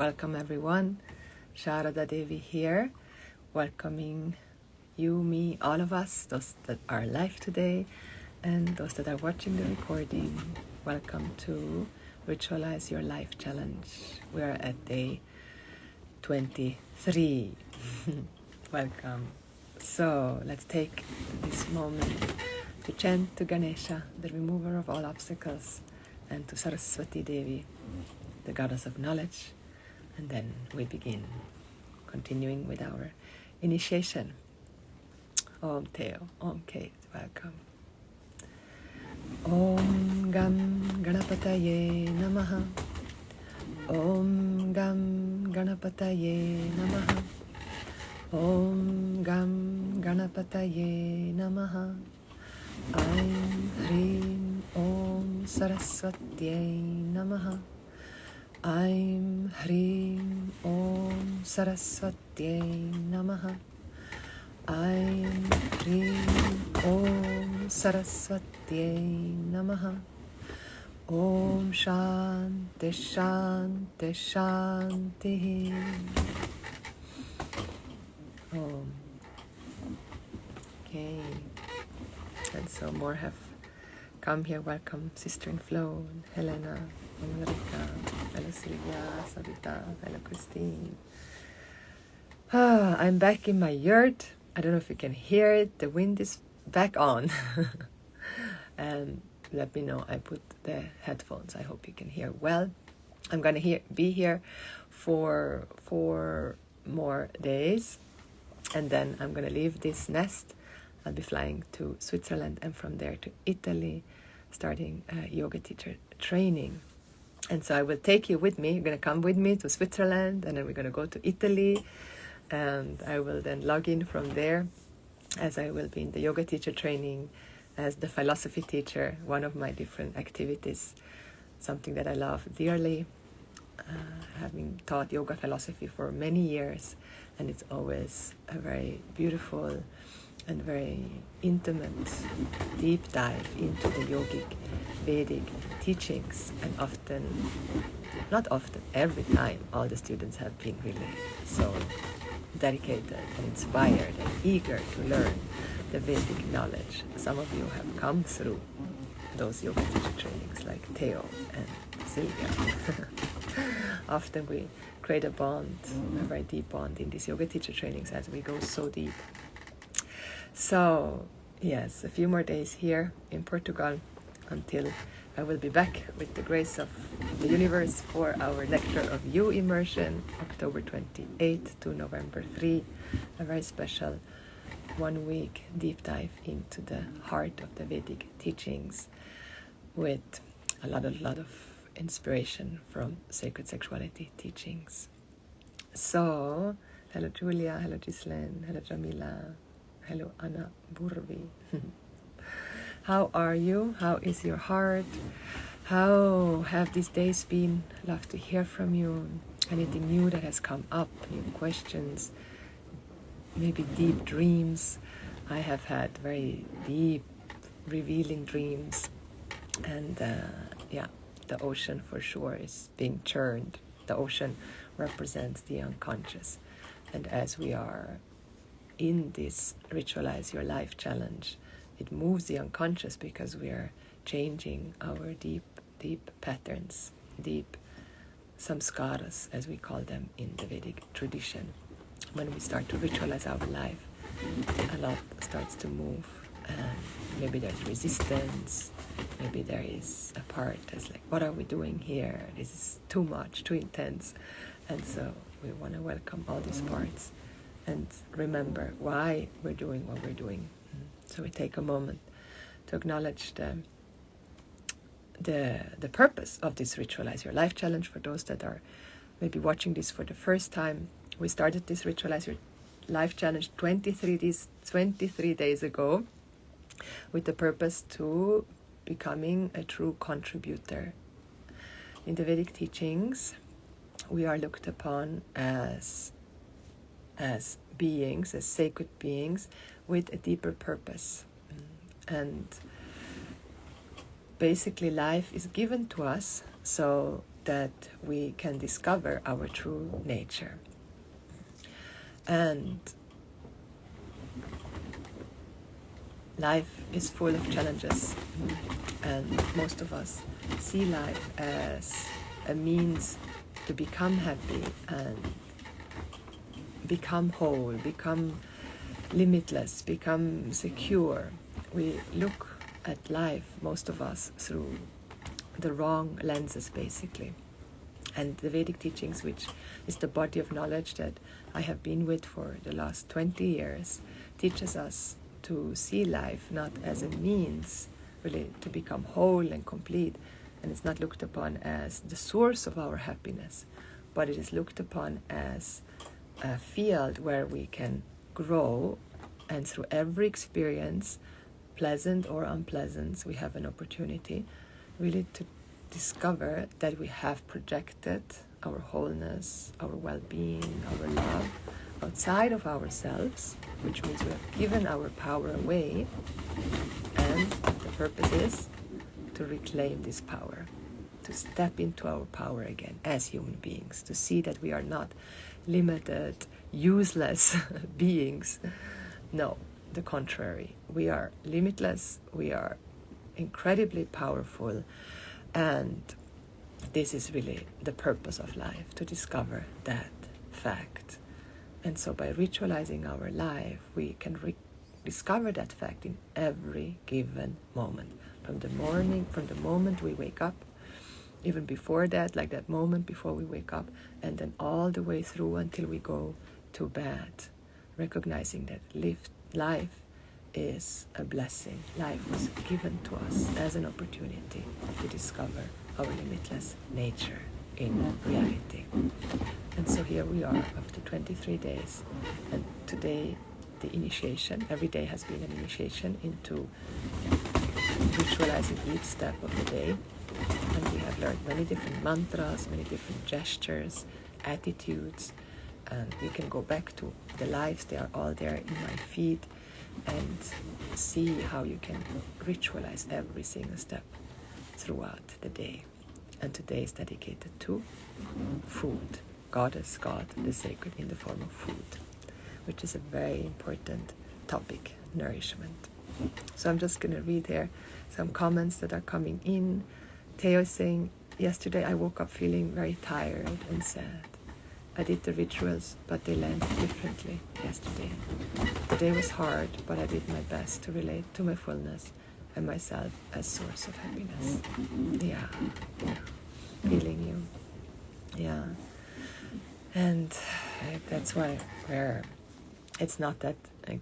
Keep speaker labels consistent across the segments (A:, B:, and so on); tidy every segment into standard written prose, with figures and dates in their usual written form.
A: Welcome everyone. Sharada Devi here, welcoming you, me, all of us, those that are live today and those that are watching the recording. Welcome to Ritualize Your Life Challenge. We are at day 23. Welcome. So let's take this moment to chant to Ganesha, the remover of all obstacles, and to Saraswati Devi, the goddess of knowledge, and then we begin, continuing with our initiation. Om Theo, Om Kate, welcome. Om Gam Ganapataye namaha. Om Gam Ganapataye namaha. Om Gam Ganapataye namaha. Aim Hrim Om Saraswatyai namaha. Aim Hrim Om Saraswatyai namaha. Aim Hrim Om Saraswatyai namaha. Om Shanti Shanti Shanti. Om. Okay. And so more have come here. Welcome Sister in Flow, Helena, Enrica, hello Sylvia, Savita, hello Christine. I'm back in my yurt. I don't know if you can hear it. The wind is back on. And let me know. I put the headphones. I hope you can hear well. I'm going to be here for 4 more days. And then I'm going to leave this nest. I'll be flying to Switzerland and from there to Italy, starting yoga teacher training. And so I will take you with me. You're going to come with me to Switzerland, and then we're going to go to Italy. And I will then log in from there, as I will be in the yoga teacher training, as the philosophy teacher, one of my different activities, something that I love dearly, having taught yoga philosophy for many years. And it's always a very beautiful and very intimate, deep dive into the yogic, Vedic teachings. And often, not often, every time, all the students have been really so dedicated and inspired and eager to learn the Vedic knowledge. Some of you have come through those yoga teacher trainings, like Theo and Sylvia. Often we create a bond, a very deep bond in these yoga teacher trainings as we go so deep. So, yes, a few more days here in Portugal until I will be back with the grace of the universe for our Nectar of You immersion, October 28th to November 3, a very special 1-week deep dive into the heart of the Vedic teachings with a lot of inspiration from sacred sexuality teachings. So, hello Julia, hello Ghislaine, hello Jamila, hello Anna Burvi. How are you? How is your heart? How have these days been? Love to hear from you. Anything new that has come up, new questions, maybe deep dreams. I have had very deep, revealing dreams. And the ocean for sure is being churned. The ocean represents the unconscious. And as we are in this Ritualize Your Life challenge, it moves the unconscious because we are changing our deep patterns, deep samskaras, as we call them in the Vedic tradition. When we start to ritualize our life, a lot starts to move, and maybe there's resistance, maybe there is a part that's like, what are we doing here? This is too much, too intense. And so we want to welcome all these parts and remember why we're doing what we're doing. So we take a moment to acknowledge the purpose of this Ritualize Your Life challenge. For those that are maybe watching this for the first time, we started this Ritualize Your Life challenge 23 days ago with the purpose to becoming a true contributor. In the Vedic teachings, we are looked upon as beings, as sacred beings with a deeper purpose. And basically life is given to us, so that we can discover our true nature. And life is full of challenges, and most of us see life as a means to become happy and become whole, become limitless, become secure. We look at life, most of us, through the wrong lenses, basically. And the Vedic teachings, which is the body of knowledge that I have been with for the last 20 years, teaches us to see life not as a means really to become whole and complete, and it's not looked upon as the source of our happiness, but it is looked upon as a field where we can grow, and through every experience, pleasant or unpleasant, we have an opportunity really to discover that we have projected our wholeness, our well-being, our love outside of ourselves, which means we have given our power away, and the purpose is to reclaim this power, to step into our power again as human beings, to see that we are not limited, useless beings. No, the contrary. We are limitless, we are incredibly powerful, and this is really the purpose of life, to discover that fact. And so by ritualizing our life, we can discover that fact in every given moment. From the moment we wake up, even before that, like that moment before we wake up, and then all the way through until we go to bed, recognizing that life is a blessing. Life was given to us as an opportunity to discover our limitless nature in reality. And so here we are after 23 days, and today the initiation, every day has been an initiation into visualizing each step of the day, and we have learned many different mantras, many different gestures, attitudes, and we can go back to the lives, they are all there in my feed, and see how you can ritualize every single step throughout the day. And today is dedicated to food. Goddess, God, the sacred in the form of food, which is a very important topic, nourishment. So I'm just going to read here some comments that are coming in. Theo is saying, yesterday I woke up feeling very tired and sad. I did the rituals, but they landed differently yesterday. The day was hard, but I did my best to relate to my fullness and myself as source of happiness. Yeah. Feeling you. Yeah. And that's why it's not that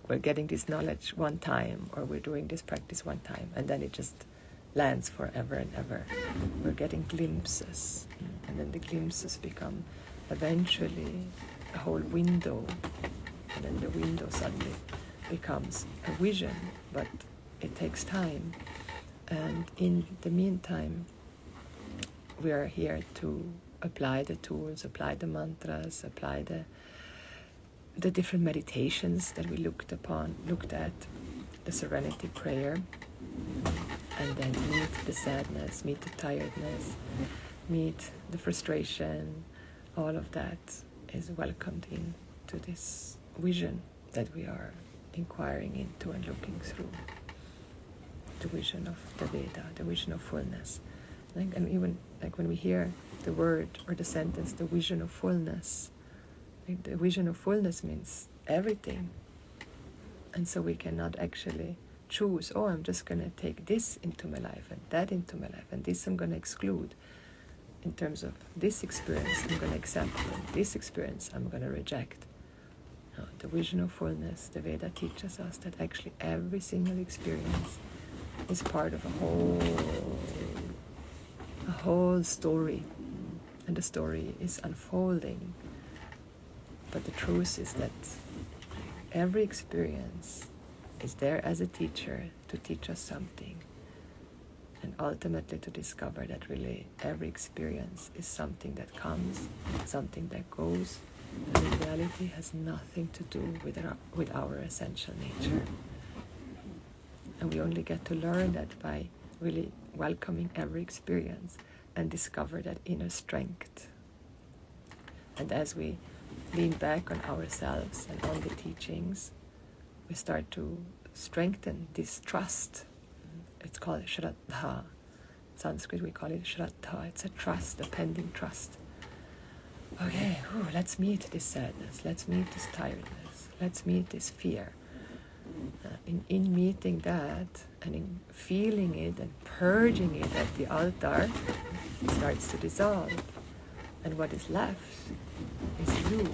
A: we're getting this knowledge one time, or we're doing this practice one time, and then it just lands forever and ever. We're getting glimpses, and then the glimpses become eventually a whole window, and then the window suddenly becomes a vision, but it takes time. And in the meantime, we are here to apply the tools, apply the mantras, apply the different meditations that we looked at, the serenity prayer, and then meet the sadness, meet the tiredness, meet the frustration. All of that is welcomed into this vision that we are inquiring into and looking through. The vision of the Veda, the vision of fullness. And even when we hear the word or the sentence, the vision of fullness, the vision of fullness means everything. And so we cannot actually choose, I'm just going to take this into my life and that into my life, and this I'm going to exclude. In terms of this experience, I'm going to accept, and this experience I'm going to reject. No, the vision of fullness, the Veda teaches us that actually every single experience is part of a whole story, and the story is unfolding. But the truth is that every experience is there as a teacher to teach us something, and ultimately to discover that really every experience is something that comes, something that goes, and in reality has nothing to do with our essential nature. And we only get to learn that by really welcoming every experience and discover that inner strength. And as we lean back on ourselves and on the teachings, we start to strengthen this trust. It's called Shraddha. In Sanskrit we call it Shraddha. It's a trust, a pending trust. Okay, let's meet this sadness, let's meet this tiredness, let's meet this fear. In meeting that and in feeling it and purging it at the altar, it starts to dissolve. And what is left is you,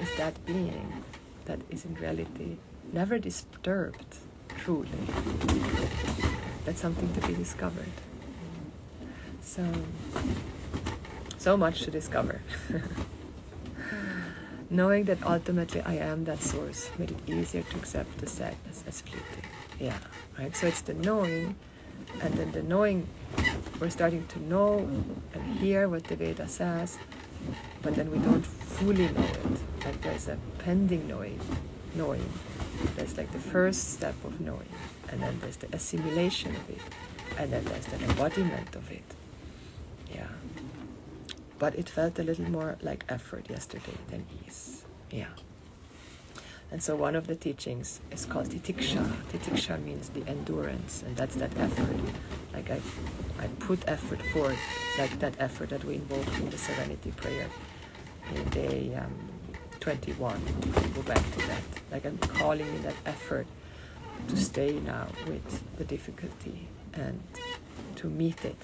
A: is that being that is in reality never disturbed, truly. That's something to be discovered. So much to discover. Knowing that ultimately I am that source made it easier to accept the sadness as fleeting. Yeah, right? So it's the knowing, and then the knowing, we're starting to know and hear what the Veda says, but then we don't fully know it. Like there's a pending knowing. There's like the first step of knowing, and then there's the assimilation of it, and then there's the embodiment of it. Yeah. But it felt a little more like effort yesterday than ease. Yeah. And so one of the teachings is called titiksha. Titiksha means the endurance, and that's that effort. Like I put effort forth, like that effort that we invoke in the Serenity Prayer in day 21. Go back to that. Like I'm calling in that effort to stay now with the difficulty and to meet it.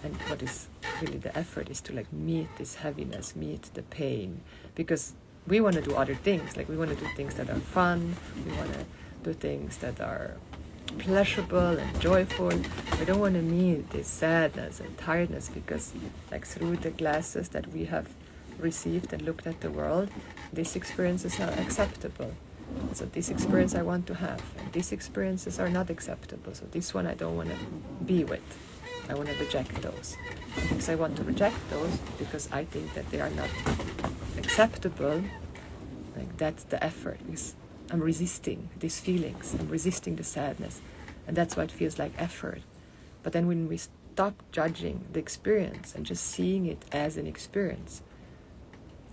A: And what is really the effort is to like meet this heaviness, meet the pain, because we want to do other things. Like we want to do things that are fun, we want to do things that are pleasurable and joyful. We don't want to meet this sadness and tiredness, because like through the glasses that we have received and looked at the world, these experiences are acceptable. So this experience I want to have, and these experiences are not acceptable. So this one I don't want to be with. I want to reject those. Because I want to reject those because I think that they are not acceptable. Like that's the effort. Because I'm resisting these feelings. I'm resisting the sadness. And that's why it feels like effort. But then when we stop judging the experience and just seeing it as an experience,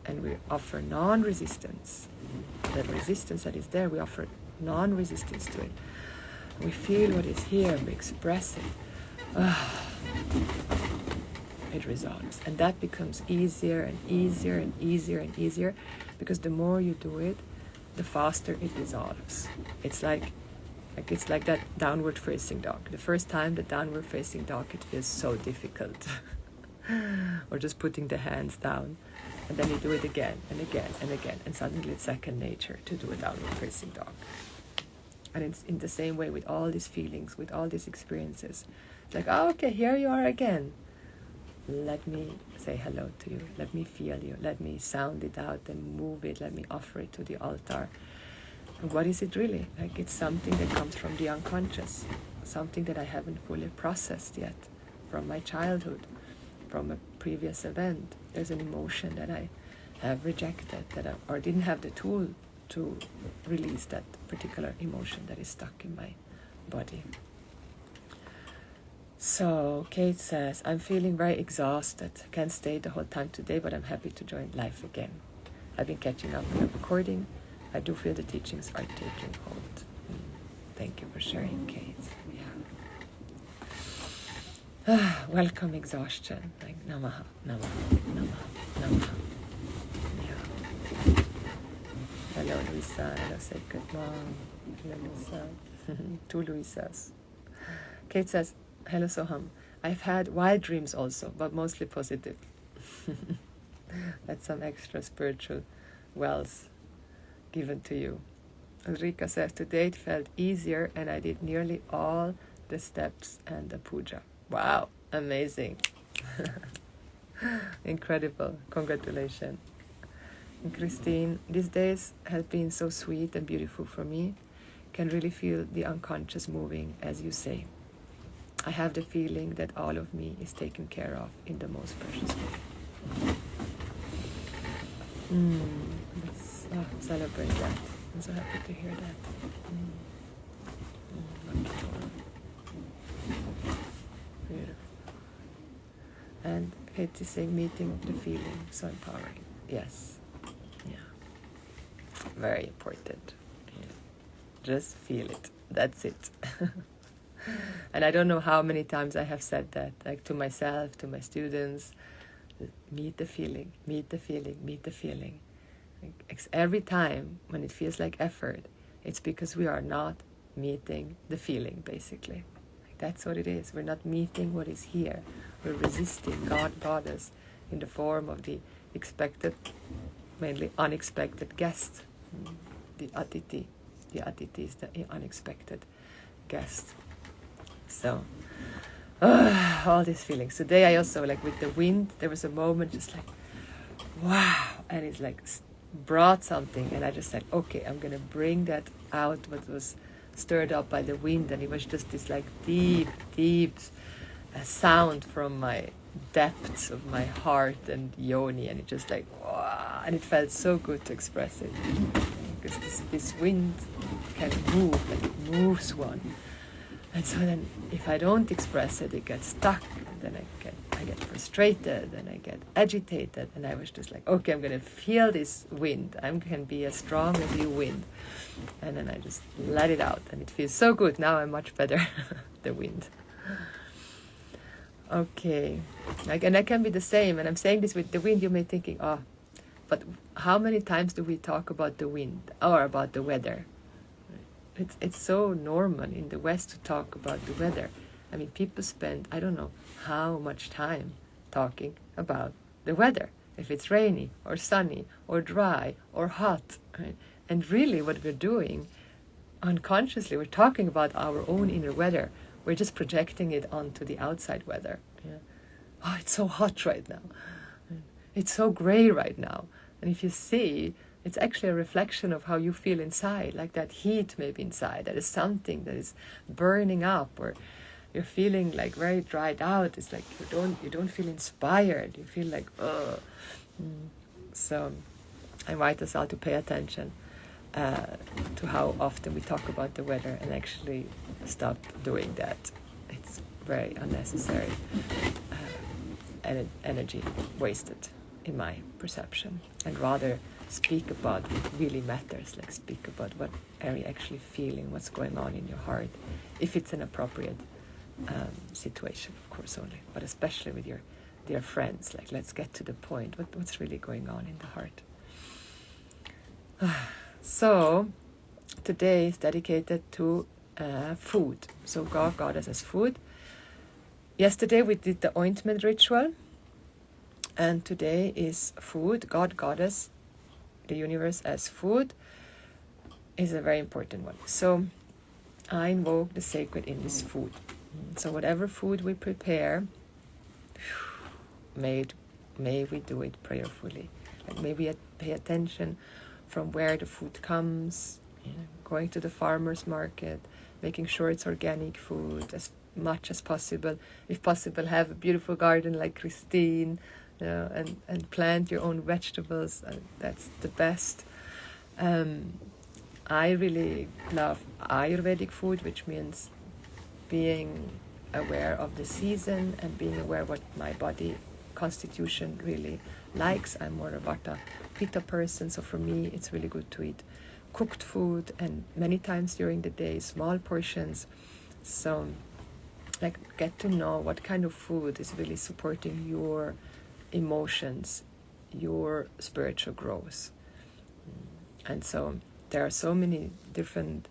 A: and we offer non-resistance, that resistance that is there, we offer non-resistance to it. We feel what is here, we express it. It resolves, and that becomes easier and easier and easier and easier, because the more you do it, the faster it dissolves. It's like that downward facing dog. The first time the downward facing dog, it feels so difficult. Or just putting the hands down, and then you do it again and again and again, and suddenly it's second nature to do a downward facing dog. And it's in the same way with all these feelings, with all these experiences. It's like, oh, okay, here you are again. Let me say hello to you. Let me feel you. Let me sound it out and move it. Let me offer it to the altar. And what is it really? Like it's something that comes from the unconscious, something that I haven't fully processed yet, from my childhood, from a previous event. There's an emotion that I have rejected, or didn't have the tool to release that particular emotion that is stuck in my body. So Kate says, I'm feeling very exhausted. Can't stay the whole time today, but I'm happy to join live again. I've been catching up with the recording. I do feel the teachings are taking hold. Thank you for sharing, Kate. Yeah. Welcome exhaustion. Like namaha, namaha, namaha, namaha. Yeah. Hello, Luisa. Hello, Sacred Mom. Hello, Luisa. Two Luisas. Kate says, hello, Soham. I've had wild dreams also, but mostly positive. That's some extra spiritual wells given to you. Ulrika says, today it felt easier and I did nearly all the steps and the puja. Wow, amazing. Incredible. Congratulations. And Christine, these days have been so sweet and beautiful for me. Can really feel the unconscious moving, as you say. I have the feeling that all of me is taken care of in the most precious way. Let's celebrate that. I'm so happy to hear that. Beautiful. noticing, meeting the feeling. So empowering. Yes. Yeah. Very important. Yeah. Just feel it. That's it. And I don't know how many times I have said that, like to myself, to my students. Meet the feeling, meet the feeling, meet the feeling. Like, every time when it feels like effort, it's because we are not meeting the feeling, basically. Like, that's what it is. We're not meeting what is here. We're resisting God, Goddess, in the form of the expected, mainly unexpected guest. The Atiti. The Atiti is the unexpected guest. So, all these feelings. Today I also, like with the wind, there was a moment just like, wow, and it's like brought something, and I just said, okay, I'm gonna bring that out, what was stirred up by the wind, and it was just this like deep sound from my depths of my heart and yoni, and it just like, wow, and it felt so good to express it, because this wind can move, and it moves one. And so then, if I don't express it, it gets stuck. And then I get frustrated, and I get agitated. And I was just like, okay, I'm gonna feel this wind. I can be as strong as you wind. And then I just let it out, and it feels so good. Now I'm much better. The wind. Okay, and that can be the same. And I'm saying this with the wind. You may be thinking, but how many times do we talk about the wind or about the weather? It's so normal in the West to talk about the weather. I mean, people spend, I don't know how much time talking about the weather. If it's rainy or sunny or dry or hot. Right? And really what we're doing, unconsciously, we're talking about our own inner weather. We're just projecting it onto the outside weather. Yeah? Oh, it's so hot right now. It's so gray right now. And if you see, it's actually a reflection of how you feel inside, like that heat maybe inside. That is something that is burning up, or you're feeling like very dried out. It's like you don't feel inspired. You feel like, ugh. So I invite us all to pay attention to how often we talk about the weather, and actually stop doing that. It's very unnecessary and energy wasted, in my perception, and rather speak about what really matters, like speak about what are you actually feeling, what's going on in your heart, if it's an appropriate situation, of course, only, but especially with your dear friends, like let's get to the point, what's really going on in the heart. So today is dedicated to food, so God, Goddess as food. Yesterday we did the ointment ritual, and today is food, God, Goddess, the universe as food, is a very important one. So I invoke the sacred in this food. So whatever food we prepare, may we do it prayerfully. Like may we pay attention from where the food comes, going to the farmer's market, making sure it's organic food as much as possible. If possible, have a beautiful garden like Christine, and plant your own vegetables. That's the best. I really love Ayurvedic food, which means being aware of the season and being aware what my body constitution really likes. I'm more a Vata Pitta person, so for me it's really good to eat cooked food, and many times during the day, small portions. So like get to know what kind of food is really supporting your emotions, your spiritual growth. And so there are so many different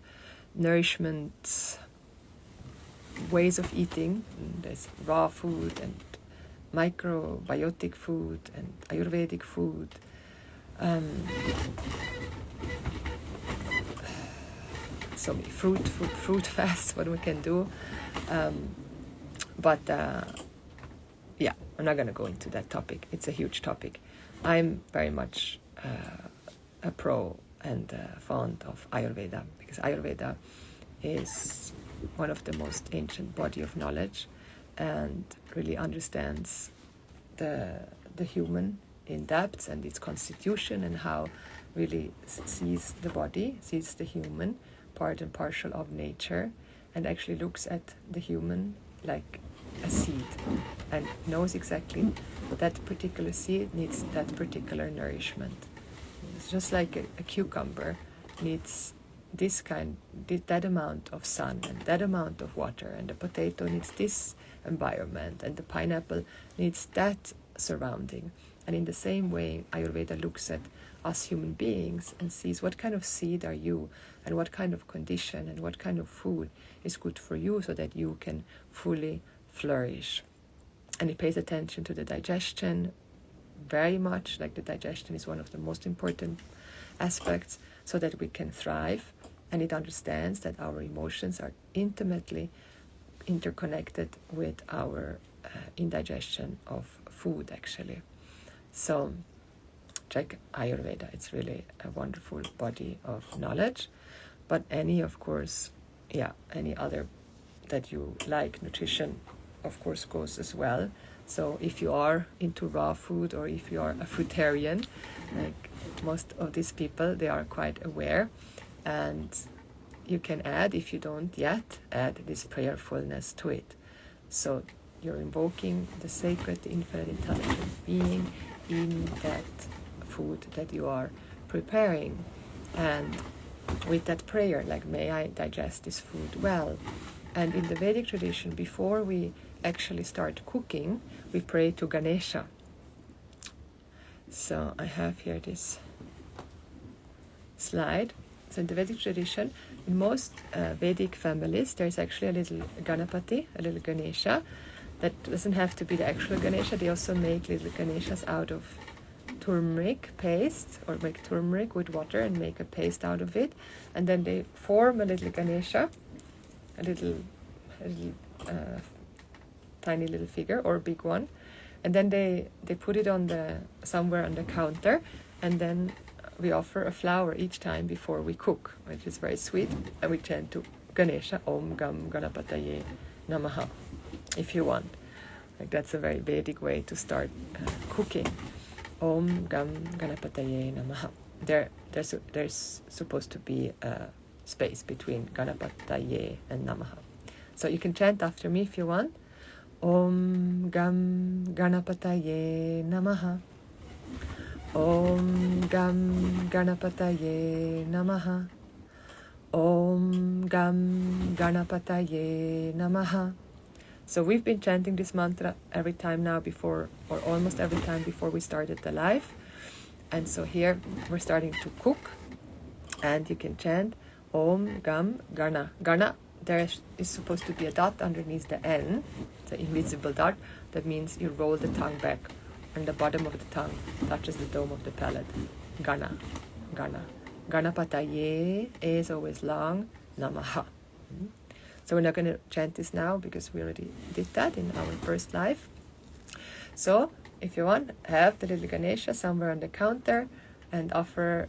A: nourishment ways of eating. There's raw food and microbiotic food and Ayurvedic food. So many fruit fasts, what we can do. But I'm not going to go into that topic. It's a huge topic. I'm very much a pro and fond of Ayurveda, because Ayurveda is one of the most ancient body of knowledge and really understands the human in depth and its constitution, and how really sees the body, sees the human part and parcel of nature, and actually looks at the human like a seed and knows exactly that particular seed needs that particular nourishment. It's just like a cucumber needs that amount of sun and that amount of water, and the potato needs this environment, and the pineapple needs that surrounding. And in the same way, Ayurveda looks at us human beings and sees what kind of seed are you, and what kind of condition and what kind of food is good for you so that you can fully flourish. And it pays attention to the digestion very much, like the digestion is one of the most important aspects so that we can thrive. And it understands that our emotions are intimately interconnected with our indigestion of food, actually. So check Ayurveda. It's really a wonderful body of knowledge. But any other that you like, nutrition, of course, goes as well. So if you are into raw food, or if you are a fruitarian, like most of these people, they are quite aware. And you can add, if you don't yet, add this prayerfulness to it. So you're invoking the sacred, infinite, intelligent being in that food that you are preparing. And with that prayer, like, may I digest this food well. And in the Vedic tradition, before we actually start cooking, we pray to Ganesha. So I have here this slide. So in the Vedic tradition, in most Vedic families, there's actually a little ganapataye, a little Ganesha. That doesn't have to be the actual Ganesha. They also make little Ganeshas out of turmeric paste, or make turmeric with water and make a paste out of it. And then they form a little Ganesha, a little tiny little figure, or a big one. And then they put it somewhere on the counter, and then we offer a flower each time before we cook, which is very sweet. And we chant to Ganesha, Om Gam Ganapataye Namaha, if you want. Like, that's a very Vedic way to start cooking. Om Gam Ganapataye Namaha. There's supposed to be a space between Ganapataye and Namaha. So you can chant after me if you want. Om Gam Ganapataye Namaha. Om Gam Ganapataye Namaha. Om Gam Ganapataye Namaha. So we've been chanting this mantra every time now before, or almost every time before we started the live. And so here we're starting to cook, and you can chant Om Gam Gana. Gana, there is supposed to be a dot underneath the N, the invisible dot. That means you roll the tongue back, and the bottom of the tongue touches the dome of the palate. Gana, Gana. Ganapataye is always long. Namaha. So we're not going to chant this now because we already did that in our first live. So if you want, have the little Ganesha somewhere on the counter, and offer.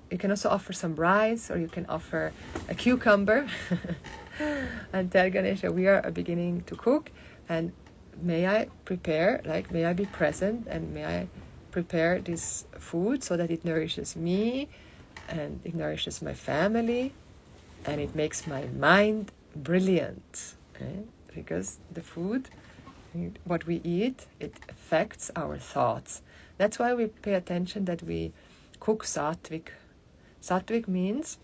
A: You can also offer some rice, or you can offer a cucumber and tell Ganesha, we are beginning to cook, and may I be present, and may I prepare this food so that it nourishes me, and it nourishes my family, and it makes my mind brilliant. Because the food, what we eat, it affects our thoughts. That's why we pay attention that we cook sattvic. Sattvic means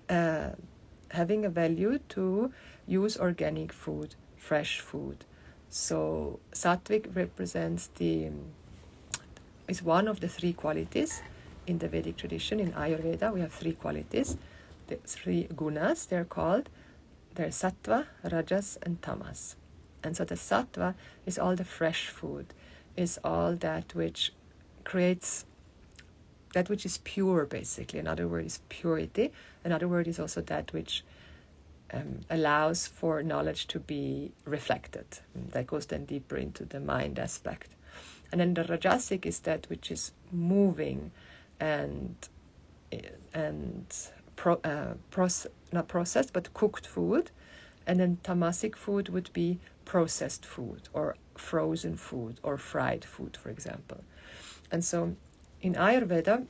A: having a value to use organic food, fresh food. So sattvic is one of the three qualities in the Vedic tradition. In Ayurveda, we have three qualities, the three gunas, they're called. They're sattva, rajas, and tamas. And so the sattva is all the fresh food, is all that which creates, that which is pure, basically. Another word is purity. Another word is also that which allows for knowledge to be reflected. That goes then deeper into the mind aspect. And then the rajasic is that which is moving and not processed, but cooked food. And then tamasic food would be processed food, or frozen food, or fried food, for example. And so in Ayurveda,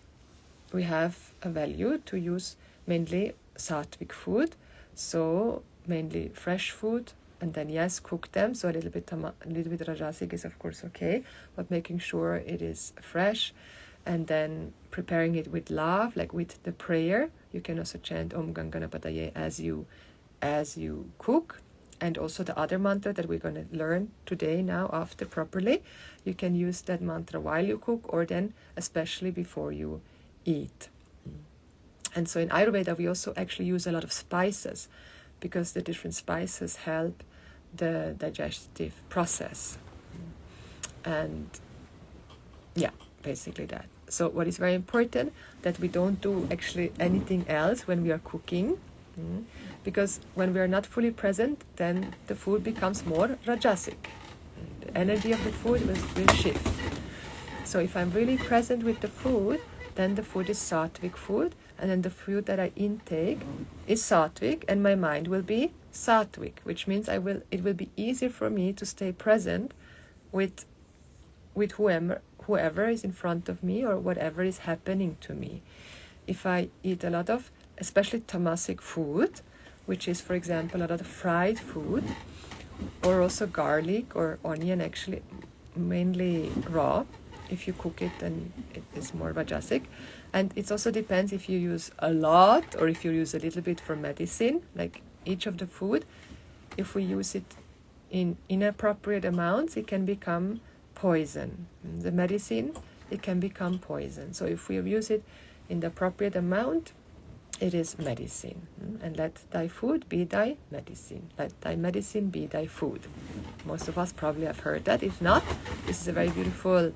A: we have a value to use mainly sattvic food, so mainly fresh food, and then yes, cook them. So a little bit rajasic is of course okay, but making sure it is fresh, and then preparing it with love, like with the prayer. You can also chant Om Ganapataye as you cook, and also the other mantra that we're going to learn today now after properly. You can use that mantra while you cook, or then especially before you eat. And so in Ayurveda we also actually use a lot of spices, because the different spices help the digestive process. And yeah, basically that. So what is very important, that we don't do actually anything else when we are cooking, because when we are not fully present, then the food becomes more rajasic. The energy of the food will shift. So if I'm really present with the food, then the food is sattvic food, and then the food that I intake is sattvic, and my mind will be sattvic, which means it will be easier for me to stay present with whoever is in front of me, or whatever is happening to me. If I eat a lot of, especially tamasic food, which is, for example, a lot of fried food, or also garlic or onion, actually mainly raw. If you cook it, then it is more rajasic. And it also depends if you use a lot or if you use a little bit for medicine. Like each of the food, if we use it in inappropriate amounts, it can become poison. The medicine, it can become poison. So if we use it in the appropriate amount, it is medicine. And let thy food be thy medicine. Let thy medicine be thy food. Most of us probably have heard that. If not, this is a very beautiful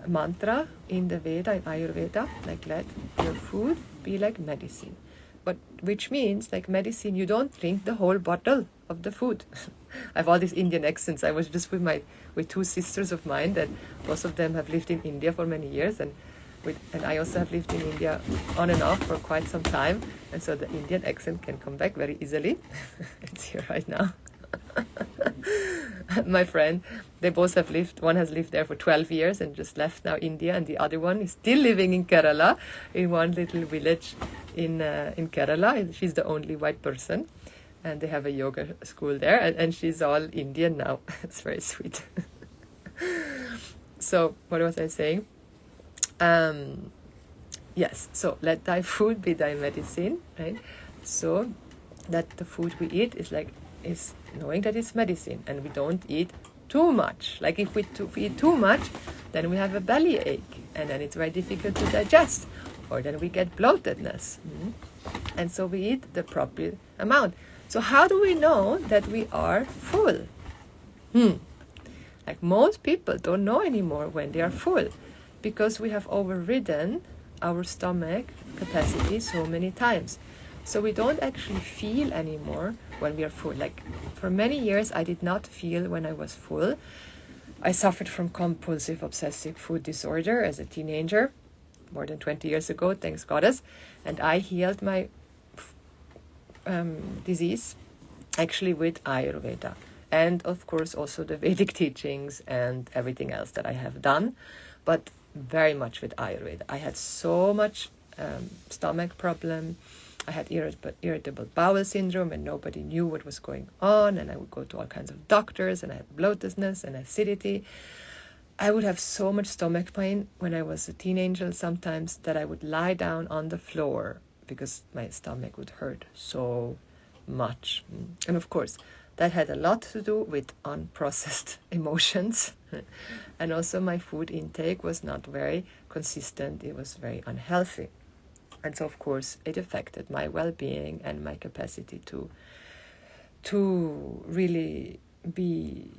A: mantra in the Veda, in Āyurveda, like let your food be like medicine. But which means, like medicine, you don't drink the whole bottle of the food. I have all these Indian accents. I was just with two sisters of mine that both of them have lived in India for many years, and I also have lived in India on and off for quite some time, and so the Indian accent can come back very easily. It's here right now. My friend, they both have lived, one has lived there for 12 years and just left now India, and the other one is still living in Kerala, in one little village in Kerala. She's the only white person, and they have a yoga school there, and she's all Indian now. It's very sweet. So what was I saying? Yes, so let thy food be thy medicine, right? So that the food we eat is knowing that it's medicine, and we don't eat too much. Like if we eat too much, then we have a belly ache, and then it's very difficult to digest, or then we get bloatedness. And so we eat the proper amount. So how do we know that we are full? Like most people don't know anymore when they are full, because we have overridden our stomach capacity so many times. So we don't actually feel anymore when we are full. Like for many years, I did not feel when I was full. I suffered from compulsive obsessive food disorder as a teenager, more than 20 years ago, thanks goddess. And I healed my disease actually with Ayurveda. And of course also the Vedic teachings and everything else that I have done, but very much with Ayurveda. I had so much stomach problem. I had irritable bowel syndrome, and nobody knew what was going on, and I would go to all kinds of doctors, and I had bloatedness and acidity. I would have so much stomach pain when I was a teenager sometimes that I would lie down on the floor because my stomach would hurt so much. And of course, that had a lot to do with unprocessed emotions. And also my food intake was not very consistent. It was very unhealthy. And so, of course, it affected my well-being and my capacity to really be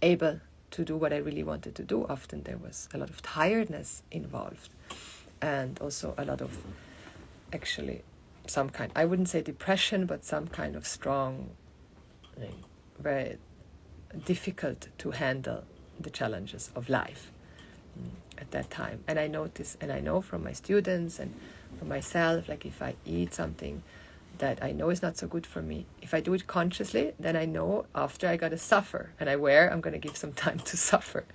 A: able to do what I really wanted to do. Often there was a lot of tiredness involved, and also a lot of, actually, some kind, I wouldn't say depression, but some kind of strong, very difficult to handle the challenges of life at that time. And I notice, and I know from my students and from myself, like if I eat something that I know is not so good for me, if I do it consciously, then I know after I gotta suffer, and I'm gonna give some time to suffer.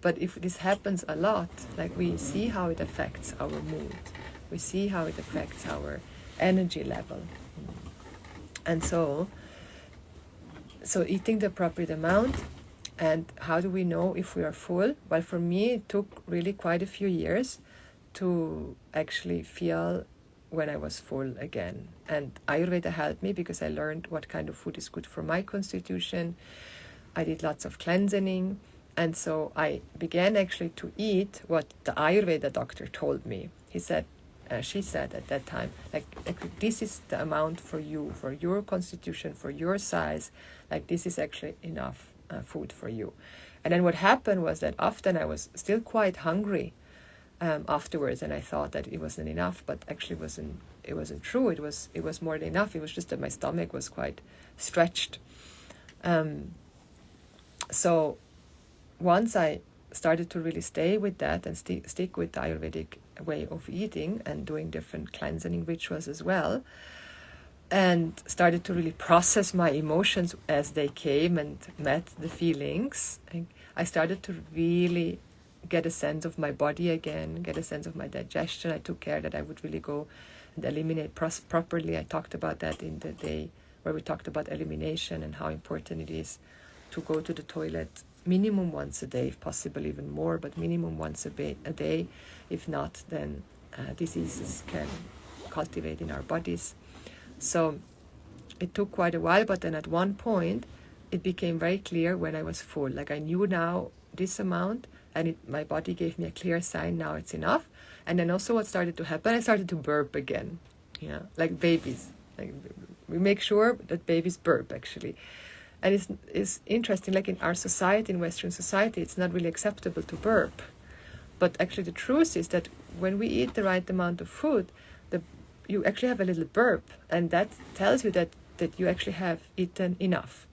A: But if this happens a lot, like we see how it affects our mood, we see how it affects our energy level. And so eating the appropriate amount. And how do we know if we are full? Well, for me, it took really quite a few years to actually feel when I was full again. And Āyurveda helped me because I learned what kind of food is good for my constitution. I did lots of cleansing. And so I began actually to eat what the Āyurveda doctor told me. She said at that time, like this is the amount for you, for your constitution, for your size. Like this is actually enough food for you. And then what happened was that often I was still quite hungry afterwards, and I thought that it wasn't enough, but actually it wasn't true. It was more than enough. It was just that my stomach was quite stretched. So once I started to really stay with that and stick with the Ayurvedic way of eating and doing different cleansing rituals as well, and started to really process my emotions as they came and met the feelings, I started to really get a sense of my body again, get a sense of my digestion. I took care that I would really go and eliminate properly. I talked about that in the day where we talked about elimination and how important it is to go to the toilet minimum once a day, if possible even more, but minimum once a day. If not, then diseases can cultivate in our bodies. So it took quite a while, but then at one point it became very clear when I was full. Like I knew now this amount, and my body gave me a clear sign, now it's enough. And then also what started to happen, I started to burp again. Yeah, like babies. Like we make sure that babies burp actually. And it's interesting, like in our society, in Western society, it's not really acceptable to burp. But actually the truth is that when we eat the right amount of food, you actually have a little burp, and that tells you that you actually have eaten enough.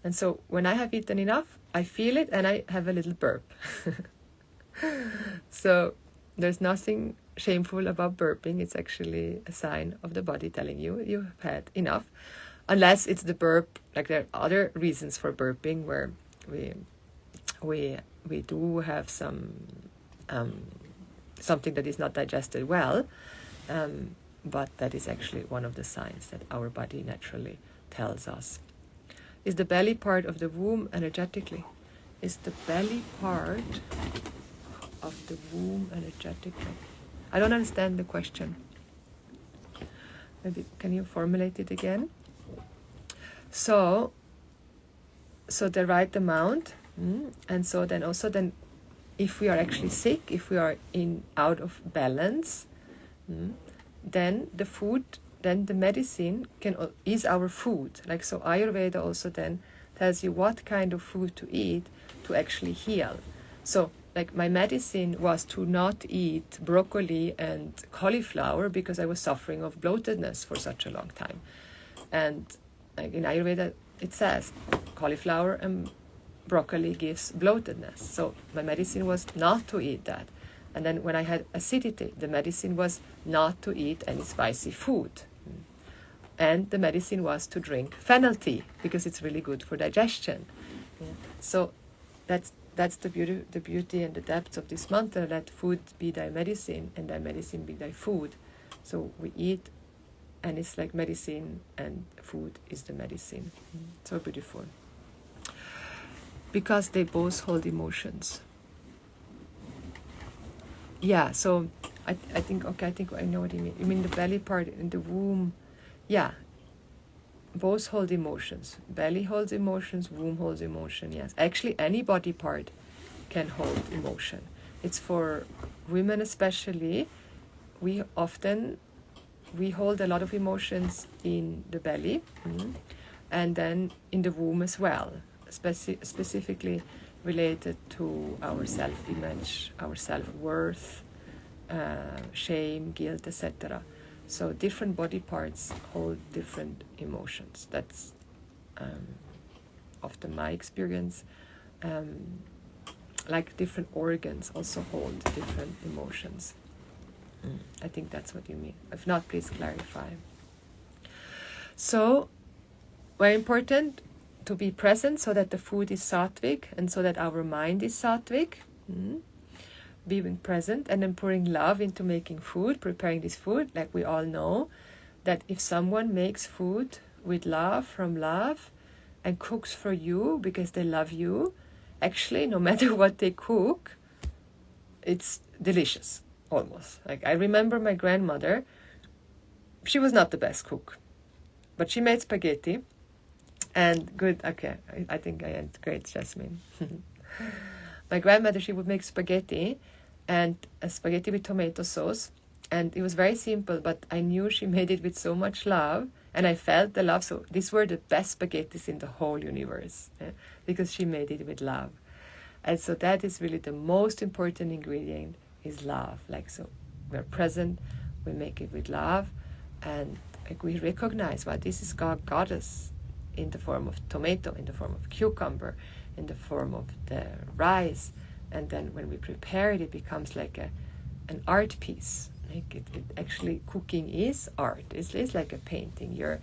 A: And so when I have eaten enough, I feel it and I have a little burp. So there's nothing shameful about burping. It's actually a sign of the body telling you you've had enough. Unless it's the burp, like there are other reasons for burping where we do have something that is not digested well, but that is actually one of the signs that our body naturally tells us. Is the belly part of the womb energetically? Is the belly part of the womb energetically? I don't understand the question. Maybe can you formulate it again? So the right amount, and so then if we are actually sick, if we are out of balance, then the medicine is our food. Like so, Ayurveda also then tells you what kind of food to eat to actually heal. So, like my medicine was to not eat broccoli and cauliflower because I was suffering of bloatedness for such a long time. And like in Ayurveda, it says cauliflower and broccoli gives bloatedness. So my medicine was not to eat that. And then when I had acidity, the medicine was not to eat any spicy food. And the medicine was to drink fennel tea because it's really good for digestion. Yeah. So that's the beauty and the depth of this mantra, let food be thy medicine and thy medicine be thy food. So we eat, and it's like medicine, and food is the medicine. So beautiful. Because they both hold emotions. Yeah, so I think I know what you mean. You mean the belly part in the womb? Yeah, both hold emotions. Belly holds emotions, womb holds emotion, yes. Actually, any body part can hold emotion. It's for women especially. We hold a lot of emotions in the belly, and then in the womb as well, specifically related to our self-image, our self-worth, shame, guilt, etc. So different body parts hold different emotions. That's often my experience. Like different organs also hold different emotions. I think that's what you mean. If not, please clarify. So, very important to be present so that the food is sattvic and so that our mind is sattvic. Being present and then pouring love into making food, preparing this food. Like we all know, that if someone makes food with love, from love, and cooks for you because they love you, actually, no matter what they cook, it's delicious, almost. Like, I remember my grandmother, she was not the best cook, but she made spaghetti, and good, okay, I think I end. Great, Jasmine. My grandmother, she would make spaghetti, and a spaghetti with tomato sauce, and it was very simple, but I knew she made it with so much love, and I felt the love. So these were the best spaghettis in the whole universe, because she made it with love. And so that is really the most important ingredient, is love. Like, so we're present, we make it with love, and like, we recognize, well, this is God, goddess, in the form of tomato, in the form of cucumber, in the form of the rice. And then when we prepare it, it becomes like an art piece. Like, it actually, cooking is art. It's like a painting. You're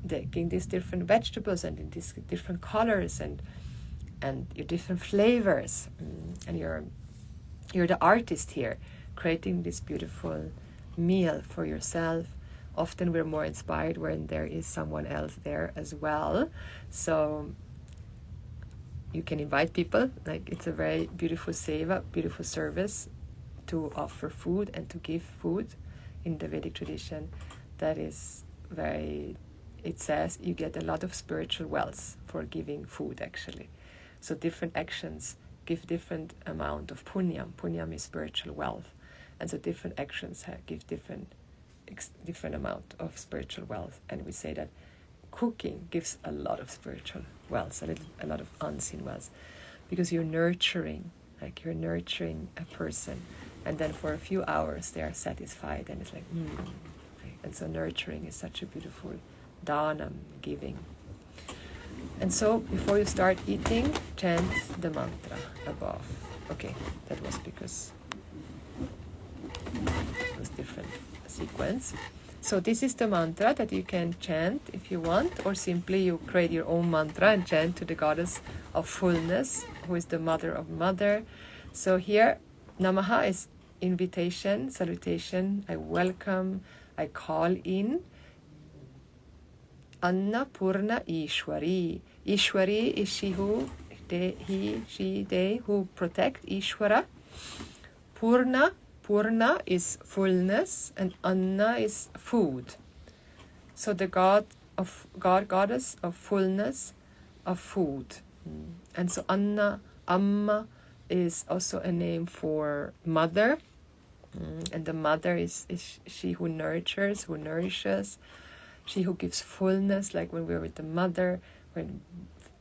A: taking these different vegetables and in these different colors and your different flavors, and you're the artist here, creating this beautiful meal for yourself. Often we're more inspired when there is someone else there as well. So you can invite people. Like, it's a very beautiful seva, beautiful service, to offer food and to give food in the Vedic tradition. That is very, it says you get a lot of spiritual wealth for giving food, actually. So different actions give different amount of punyam. Punyam is spiritual wealth. And so different actions give different amount of spiritual wealth. And we say that cooking gives a lot of spiritual wealth, a lot of unseen wealth, because you're nurturing a person, and then for a few hours they are satisfied, and it's like, right? And so nurturing is such a beautiful dhanam, giving. And so before you start eating, chant the mantra above. Okay, that was because it was different sequence. So this is the mantra that you can chant if you want, or simply you create your own mantra and chant to the goddess of fullness, who is the mother of mother. So here, namaha is invitation, salutation. I welcome, I call in. Annapurneshvaryai. Ishwari is she who, they who protect Ishwara. Purna is fullness, and Anna is food. So the goddess of fullness, of food. And so Amma is also a name for mother. And the mother is she who nurtures, who nourishes, she who gives fullness, like when we're with the mother, when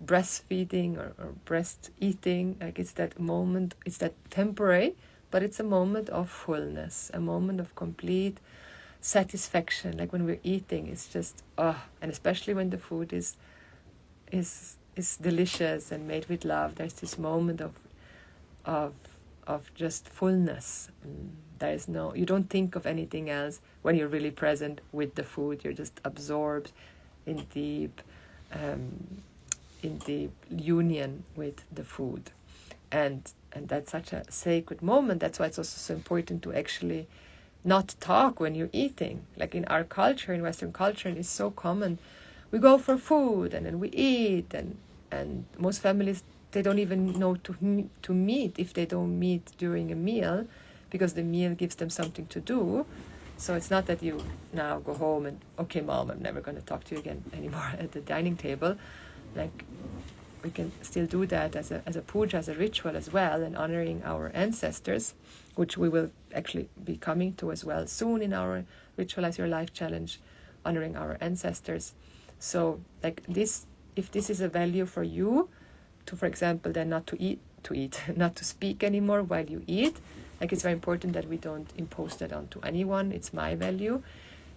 A: breastfeeding or breast eating, like it's that moment, it's that temporary, but it's a moment of fullness, a moment of complete satisfaction. Like when we're eating, it's just, and especially when the food is delicious and made with love, there's this moment of just fullness. There is no, you don't think of anything else when you're really present with the food. You're just absorbed in deep union with the food. And that's such a sacred moment. That's why it's also so important to actually not talk when you're eating. Like in our culture, in Western culture, it's so common. We go for food and then we eat, and most families, they don't even know to meet if they don't meet during a meal, because the meal gives them something to do. So it's not that you now go home and, okay, Mom, I'm never going to talk to you again anymore at the dining table. Like, we can still do that as a puja, as a ritual as well, and honoring our ancestors, which we will actually be coming to as well soon in our Ritualize Your Life Challenge, honoring our ancestors. So, like this, if this is a value for you, to, for example, then not to eat, not to speak anymore while you eat, like it's very important that we don't impose that onto anyone. It's my value.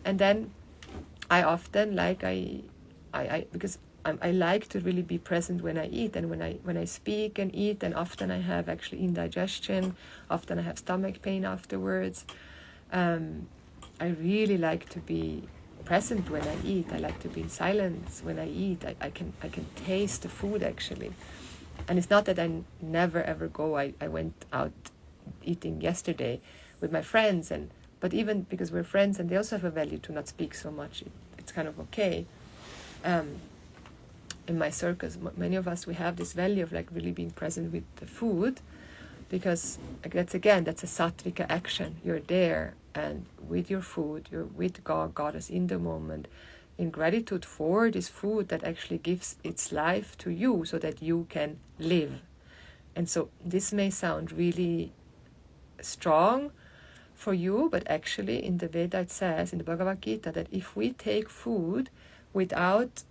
A: And then I often, like because I like to really be present when I eat, and when I speak and eat, and often I have actually indigestion, often I have stomach pain afterwards. I really like to be present when I eat. I like to be in silence when I eat. I can taste the food actually. And it's not that I never ever go. I went out eating yesterday with my friends, and But even because we're friends and they also have a value to not speak so much, it's kind of okay. In my circles, many of us, we have this value of like really being present with the food, because like, that's a sattvika action. You're there and with your food, you're with God, Goddess in the moment, in gratitude for this food that actually gives its life to you so that you can live. And so this may sound really strong for you, but actually in the Veda it says, in the Bhagavad Gita, that if we take food without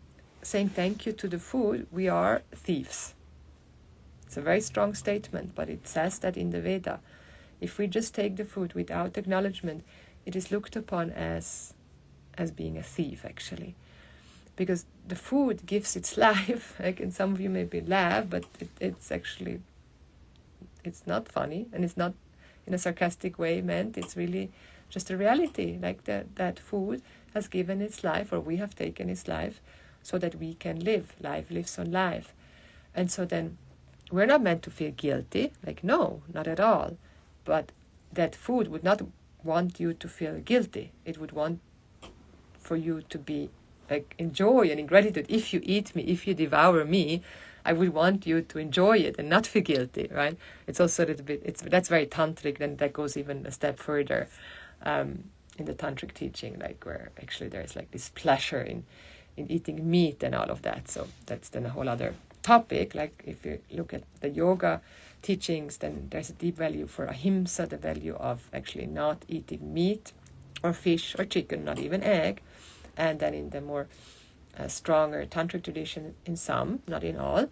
A: saying thank you to the food, we are thieves. It's a very strong statement, but it says that in the Veda. If we just take the food without acknowledgement, it is looked upon as being a thief, actually. Because the food gives its life, like, and some of you maybe laugh, but it's actually, it's not funny, and it's not in a sarcastic way meant. It's really just a reality, like that food has given its life, or we have taken its life, so that we can live. Life lives on life. And so then we're not meant to feel guilty, like, no, not at all. But that food would not want you to feel guilty. It would want for you to be like in joy and in gratitude. If you eat me, if you devour me, I would want you to enjoy it and not feel guilty, right? It's also a little bit, that's very tantric, and that goes even a step further in the tantric teaching, like where actually there's like this pleasure in eating meat and all of that. So that's then a whole other topic. Like if you look at the yoga teachings, then there's a deep value for ahimsa, the value of actually not eating meat or fish or chicken, not even egg. And then in the more stronger tantric tradition, in some, not in all,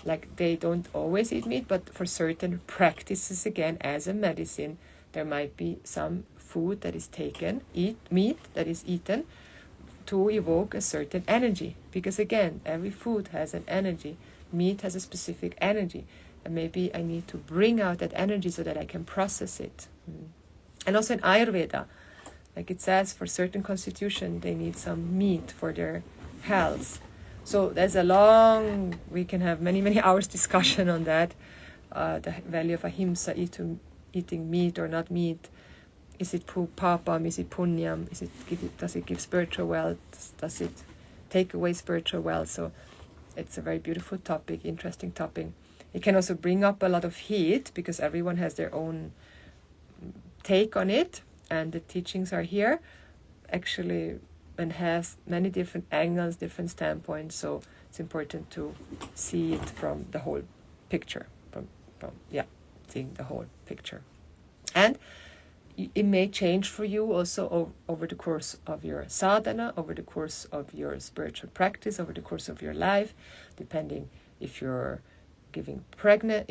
A: like they don't always eat meat, but for certain practices, again, as a medicine, there might be some food that is taken, meat that is eaten, to evoke a certain energy. Because again, every food has an energy. Meat has a specific energy. And maybe I need to bring out that energy so that I can process it. And also in Āyurveda, like it says, for certain constitution, they need some meat for their health. So there's we can have many, many hours discussion on that. The value of ahimsa, eating meat or not meat. Is it papam? Is it punyam? Does it give spiritual wealth? Does it take away spiritual wealth? So it's a very beautiful topic, interesting topic. It can also bring up a lot of heat because everyone has their own take on it, and the teachings are here actually and has many different angles, different standpoints. So it's important to see it from the whole picture, seeing the whole picture. And it may change for you also over the course of your sadhana, over the course of your spiritual practice, over the course of your life, depending if you're pregnant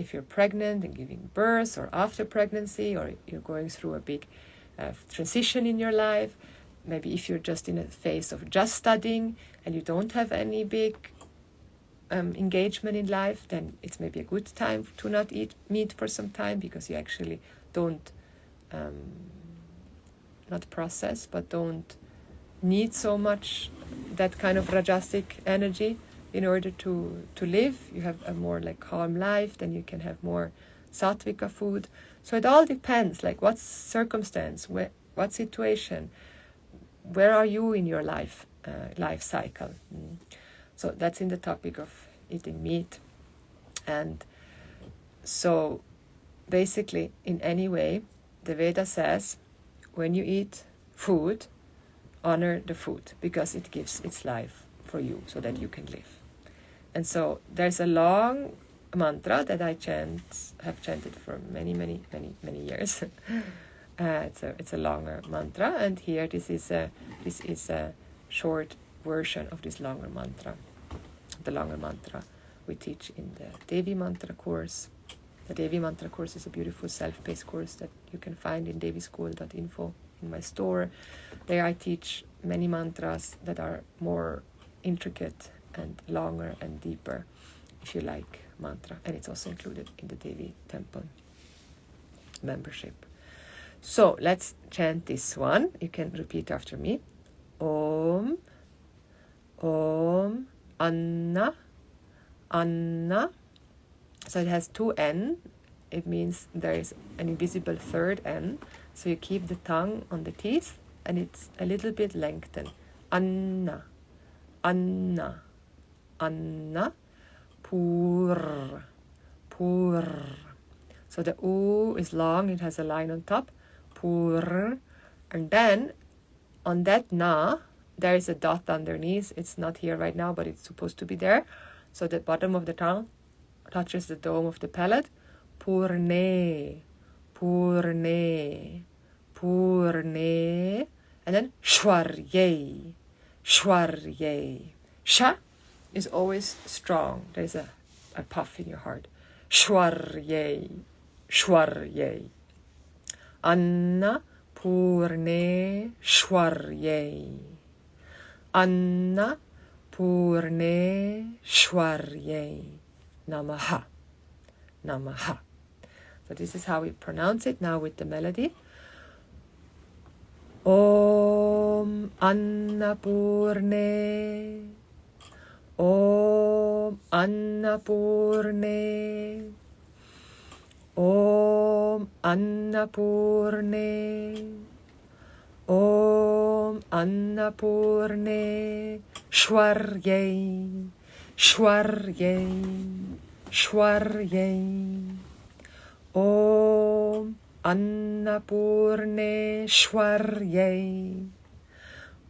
A: and giving birth, or after pregnancy, or you're going through a big transition in your life. Maybe if you're just in a phase of just studying and you don't have any big engagement in life, then it's maybe a good time to not eat meat for some time, because you actually don't not process, but don't need so much that kind of rajasic energy in order to live. You have a more like calm life, then you can have more sattvika food. So it all depends, like what circumstance, what situation, where are you in your life cycle. So that's in the topic of eating meat. And so basically, in any way, the Veda says, when you eat food, honor the food, because it gives its life for you so that you can live. And so there's a long mantra that I have chanted for many, many, many, many years. It's a longer mantra, and here this is a short version of this longer mantra. The longer mantra we teach in the Devi Mantra course. The Devi Mantra course is a beautiful self-paced course that you can find in devischool.info, in my store. There I teach many mantras that are more intricate and longer and deeper, if you like mantra. And it's also included in the Devi Temple membership. So let's chant this one. You can repeat after me. Om, Om, Anna, Anna. So it has two N it means there is an invisible third N. So you keep the tongue on the teeth and it's a little bit lengthened. Anna, Anna, Anna, Pur, Pur. So the U is long, it has a line on top. Pur. And then on that Na, there is a dot underneath. It's not here right now, but it's supposed to be there. So the bottom of the tongue touches the dome of the palate. Purne, Purne, Purne. And then Shvaryai, Shvaryai. Sha is always strong. There's a puff in your heart. Shvaryai, Shvaryai. Anna Purne Shvaryai. Anna Purne Shvaryai. Namaha. Namaha. So this is how we pronounce it now with the melody. Om Annapurne. Om Annapurne. Om Annapurne. Om Annapurne Shvaryai. Shvaryai. Shvaryai. Om Annapurne Shvaryai.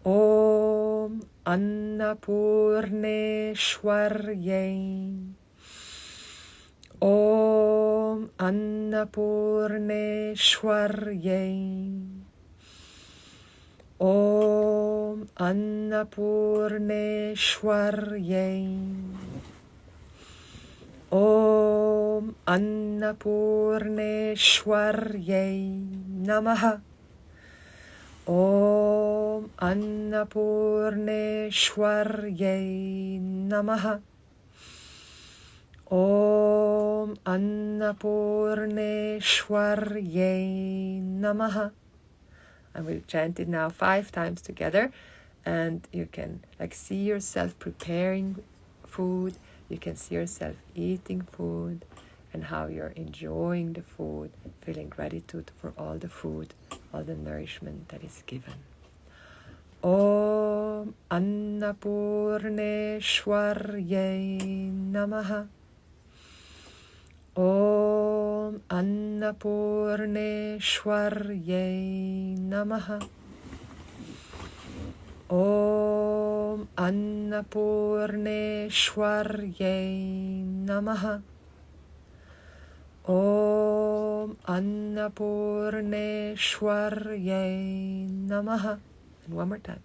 A: Om Annapurne Shvaryai. Om Annapurne Shvaryai. Om Annapurne Shvaryai. Om Annapurneshvaryai namaha. Om Annapurneshvaryai namaha. Om Annapurneshvaryai namaha. And we'll chant it now 5 times together, and you can see yourself preparing food. You can see yourself eating food and how you're enjoying the food, feeling gratitude for all the food, all the nourishment that is given. Om Annapurneshvaryai namaha. Om Annapurneshvaryai namaha. Om Annapurneshvaryai namaha. Om Annapurneshvaryai namaha. And one more time.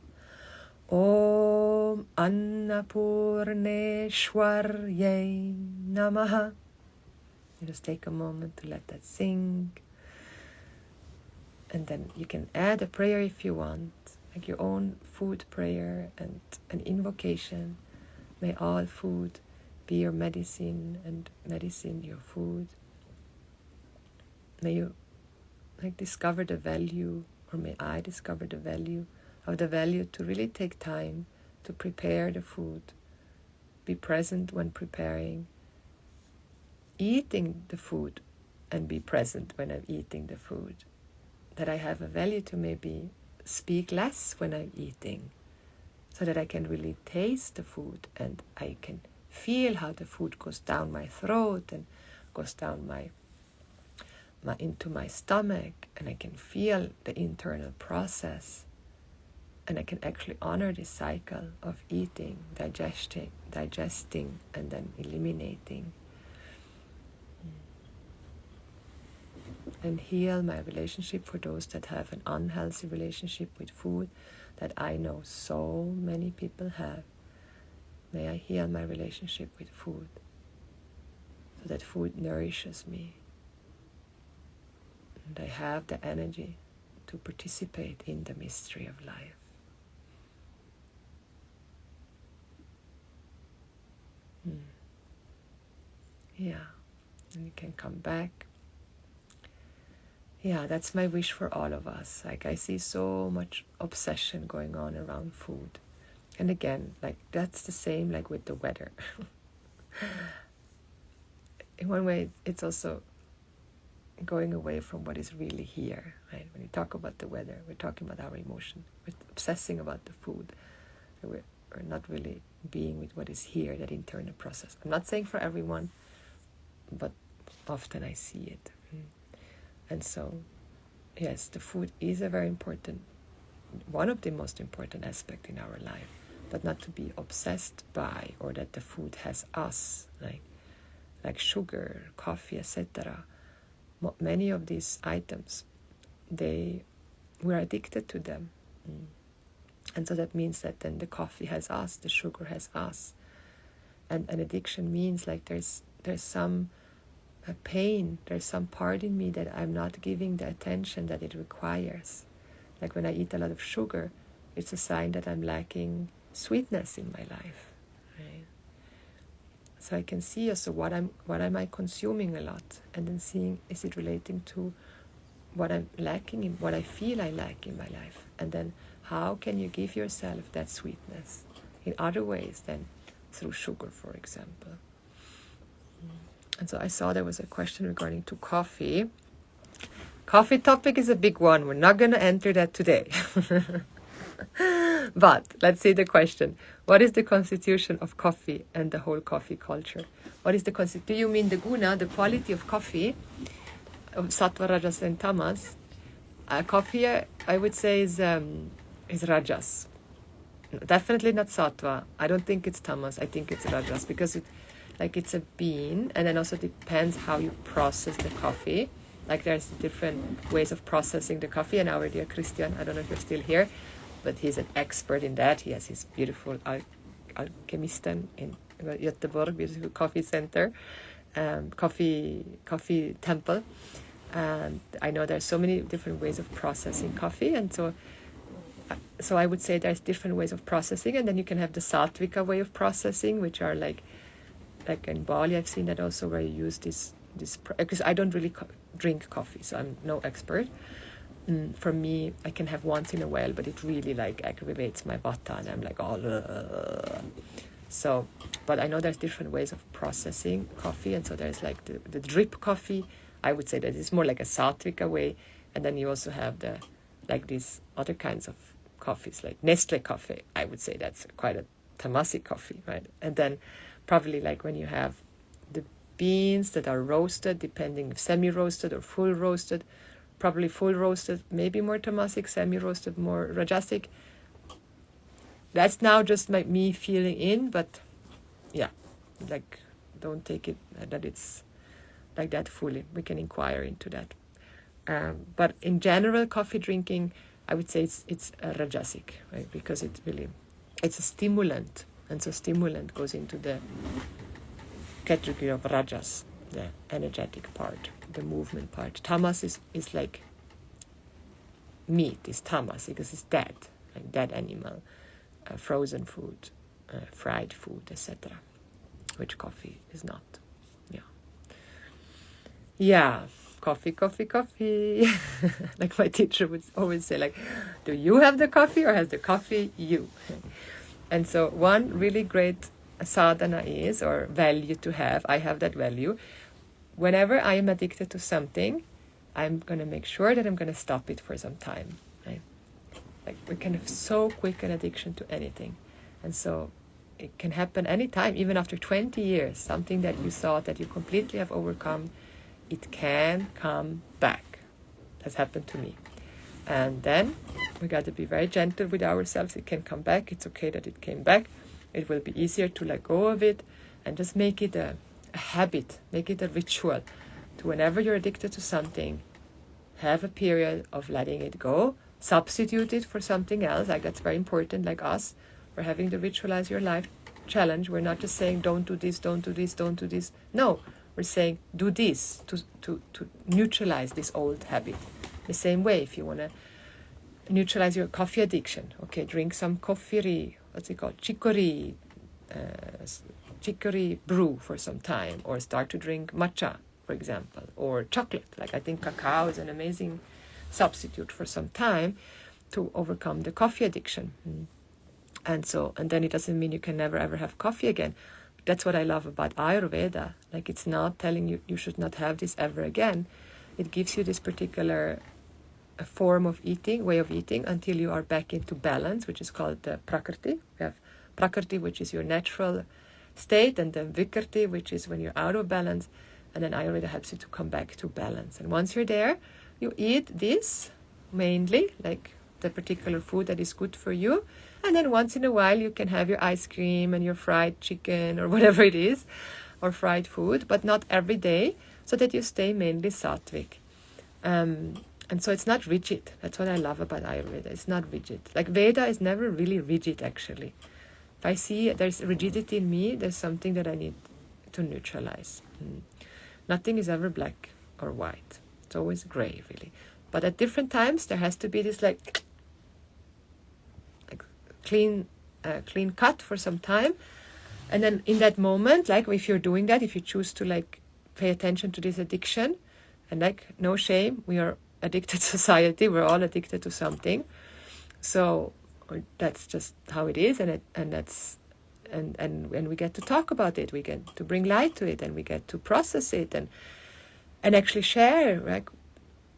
A: Om Annapurneshvaryai namaha. Just take a moment to let that sink. And then you can add a prayer if you want, like your own food prayer and an invocation. May all food be your medicine and medicine your food. May you discover the value, or may I discover the value to really take time to prepare the food, be present when preparing, eating the food, and be present when I'm eating the food. That I have a value to maybe speak less when I'm eating, so that I can really taste the food and I can feel how the food goes down my throat and goes down into my stomach, and I can feel the internal process, and I can actually honor this cycle of eating, digesting, and then eliminating, and heal my relationship for those that have an unhealthy relationship with food, that I know so many people have. May I heal my relationship with food, so that food nourishes me, and I have the energy to participate in the mystery of life. Yeah, and you can come back. Yeah, that's my wish for all of us. I see so much obsession going on around food. And again, that's the same with the weather. In one way, it's also going away from what is really here, right? When we talk about the weather, we're talking about our emotion. We're obsessing about the food. We're not really being with what is here, that internal process. I'm not saying for everyone, but often I see it. And so, yes, the food is a very important, one of the most important aspects in our life, but not to be obsessed by, or that the food has us, like sugar, coffee, etc. Many of these items, we're addicted to them. And so that means that then the coffee has us, the sugar has us. And an addiction means like there's some pain, there's some part in me that I'm not giving the attention that it requires. Like when I eat a lot of sugar, it's a sign that I'm lacking sweetness in my life. Right? So I can see also what am I consuming a lot, and then seeing, is it relating to what I'm lacking in, what I feel I lack in my life, and then how can you give yourself that sweetness in other ways than through sugar, for example. And so I saw there was a question regarding to coffee. Coffee topic is a big one. We're not going to enter that today. But let's see the question. What is the constitution of coffee and the whole coffee culture? What is the do you mean the guna, the quality of coffee, of sattva, rajas and tamas? Coffee, I would say, is rajas. Definitely not sattva. I don't think it's tamas. I think it's rajas, because it's a bean, and then also depends how you process the coffee. Like there's different ways of processing the coffee, and our dear Christian, I don't know if you're still here, but he's an expert in that. He has his beautiful Alchemisten in Göteborg, beautiful coffee center, coffee temple. And I know there's so many different ways of processing coffee, and so I would say there's different ways of processing, and then you can have the sattvika way of processing, which are like in Bali, I've seen that also, where you use this because I don't really drink coffee, so I'm no expert. For me, I can have once in a while, but it really aggravates my vata, and I'm like, So, but I know there's different ways of processing coffee, and so there's like the drip coffee. I would say that it's more like a sattvika way, and then you also have these other kinds of coffees, like Nestle coffee. I would say that's quite a tamasic coffee, right? And then probably like when you have the beans that are roasted, depending if semi-roasted or full roasted, probably full roasted, maybe more tamasic, semi-roasted, more rajasic. That's now just me feeling in, but yeah, don't take it that it's like that fully. We can inquire into that. But in general, coffee drinking, I would say it's rajasic, right? Because it's a stimulant, and so stimulant goes into the category of rajas, the energetic part, the movement part. Tamas is like meat, is tamas, because it's dead, like dead animal, frozen food, fried food, etc., which coffee is not. Yeah, coffee. Like my teacher would always say, do you have the coffee or has the coffee you? And so one really great sadhana is, or value to have, I have that value. Whenever I am addicted to something, I'm going to make sure that I'm going to stop it for some time. Right? Like we can have so quick an addiction to anything. And so it can happen anytime, even after 20 years, something that you thought that you completely have overcome, it can come back. That's happened to me. And then we got to be very gentle with ourselves. It can come back. It's okay that it came back. It will be easier to let go of it and just make it a habit, make it a ritual. To whenever you're addicted to something, have a period of letting it go, substitute it for something else. Like that's very important, like us. We're having the Ritualize Your Life challenge. We're not just saying, don't do this, don't do this, don't do this. No. We're saying, do this to neutralize this old habit. The same way, if you want to neutralize your coffee addiction, okay, drink some coffee, what's it called, chicory brew for some time, or start to drink matcha, for example, or chocolate. Like I think cacao is an amazing substitute for some time to overcome the coffee addiction. And then it doesn't mean you can never ever have coffee again. That's what I love about Āyurveda. Like it's not telling you should not have this ever again. it gives you this particular form of eating, way of eating, until you are back into balance, which is called the prakriti. We have prakriti, which is your natural state, and then vikriti, which is when you're out of balance, and then Ayurveda helps you to come back to balance. And once you're there, you eat this mainly, like the particular food that is good for you, and then once in a while you can have your ice cream and your fried chicken or whatever it is, or fried food, but not every day, so that you stay mainly sattvic. And so it's not rigid. That's what I love about Ayurveda. It's not rigid. Like Veda is never really rigid, actually. If I see there's rigidity in me, there's something that I need to neutralize. Nothing is ever black or white. It's always gray, really. But at different times, there has to be this like clean cut for some time. And then in that moment, like if you're doing that, if you choose to like pay attention to this addiction, and like no shame, we are addicted society, we're all addicted to something. So that's just how it is, and we get to talk about it, we get to bring light to it, and we get to process it and actually share like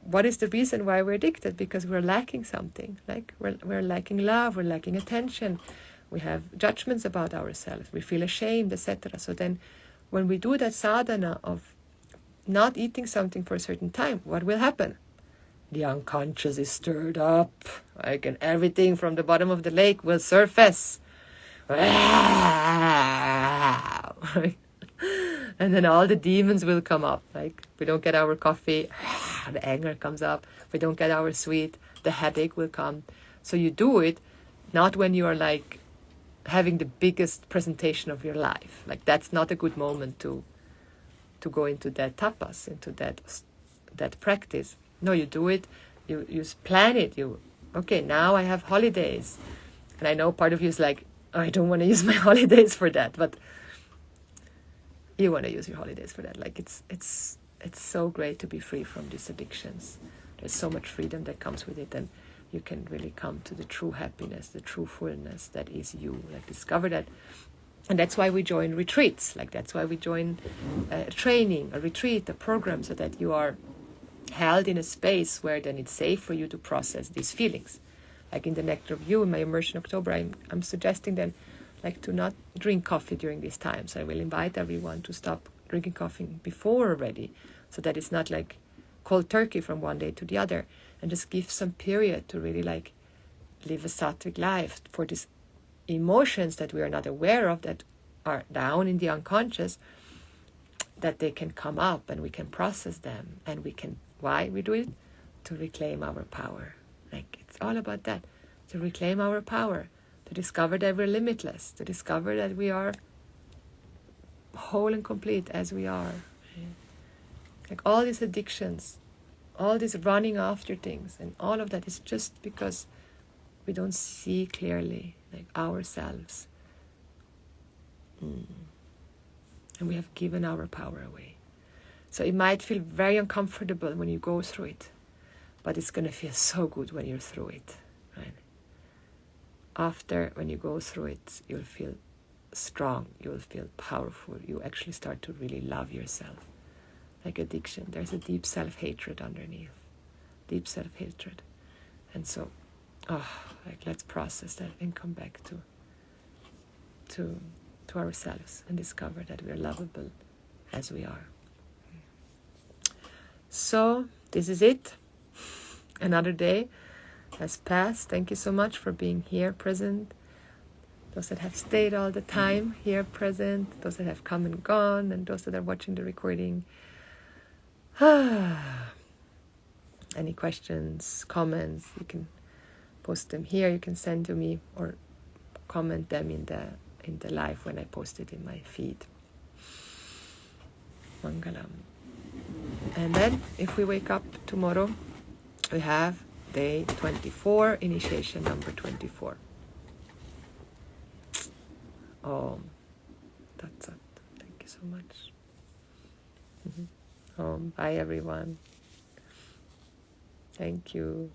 A: what is the reason why we're addicted, because we're lacking something, like we're lacking love, we're lacking attention, we have judgments about ourselves, we feel ashamed, etc. So then when we do that sadhana of not eating something for a certain time, what will happen? The unconscious is stirred up, like, and everything from the bottom of the lake will surface. And then all the demons will come up. Like, we don't get our coffee, the anger comes up. We don't get our sweet, the headache will come. So you do it not when you are like having the biggest presentation of your life. Like, that's not a good moment to go into that tapas, into that practice. No, you do it, you plan it, okay, now I have holidays. And I know part of you is like, oh, I don't want to use my holidays for that, but you want to use your holidays for that. Like it's so great to be free from these addictions. There's so much freedom that comes with it, and you can really come to the true happiness, the true fullness that is you. Like, discover that. And that's why we join retreats. Like, that's why we join training, a retreat, a program, so that you are held in a space where then it's safe for you to process these feelings. Like in the Nectar of You, in my immersion October, I'm suggesting then like to not drink coffee during these times. I will invite everyone to stop drinking coffee before already, so that it's not like cold turkey from one day to the other, and just give some period to really like live a sattvic life for these emotions that we are not aware of, that are down in the unconscious, that they can come up and we can process them, and we can, why we do it? To reclaim our power. Like, it's all about that, to reclaim our power, to discover that we're limitless, to discover that we are whole and complete as we are. Like, all these addictions, all this running after things, and all of that is just because we don't see clearly, like, ourselves. And we have given our power away. So it might feel very uncomfortable when you go through it, but it's going to feel so good when you're through it, right? After, when you go through it, you'll feel strong, you'll feel powerful, you actually start to really love yourself. Like addiction, there's a deep self-hatred underneath, deep self-hatred. And so, like, let's process that and come back to ourselves and discover that we're lovable as we are. So this is it. Another day has passed. Thank you so much for being here present. Those that have stayed all the time here present, those that have come and gone, and those that are watching the recording. Any questions, comments, you can post them here. You can send to me or comment them in the live when I post it in my feed. Mangalam. And then if we wake up tomorrow, we have day 24, initiation number 24. That's it. Thank you so much. Bye everyone. Thank you.